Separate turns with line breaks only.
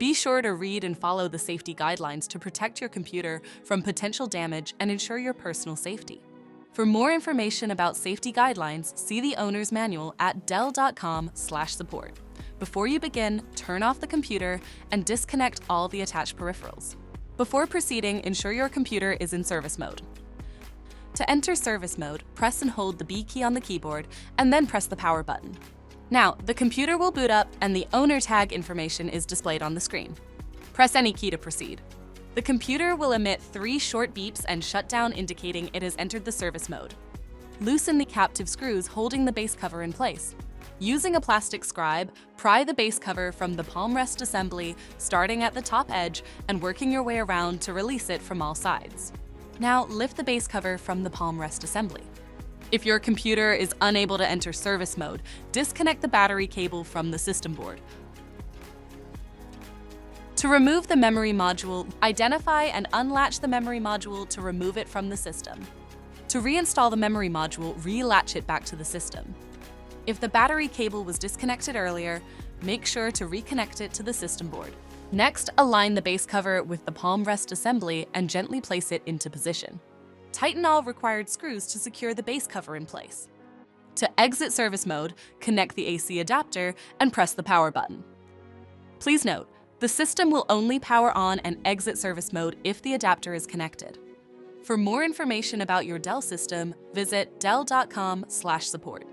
Be sure to read and follow the safety guidelines to protect your computer from potential damage and ensure your personal safety. For more information about safety guidelines, see the owner's manual at dell.com/support. Before you begin, turn off the computer and disconnect all the attached peripherals. Before proceeding, ensure your computer is in service mode. To enter service mode, press and hold the B key on the keyboard and then press the power button. Now, the computer will boot up and the owner tag information is displayed on the screen. Press any key to proceed. The computer will emit 3 short beeps and shut down, indicating it has entered the service mode. Loosen the captive screws holding the base cover in place. Using a plastic scribe, pry the base cover from the palm rest assembly, starting at the top edge and working your way around to release it from all sides. Now, lift the base cover from the palm rest assembly. If your computer is unable to enter service mode, disconnect the battery cable from the system board. To remove the memory module, identify and unlatch the memory module to remove it from the system. To reinstall the memory module, relatch it back to the system. If the battery cable was disconnected earlier, make sure to reconnect it to the system board. Next, align the base cover with the palm rest assembly and gently place it into position. Tighten all required screws to secure the base cover in place. To exit service mode, connect the AC adapter and press the power button. Please note, the system will only power on and exit service mode if the adapter is connected. For more information about your Dell system, visit dell.com/support.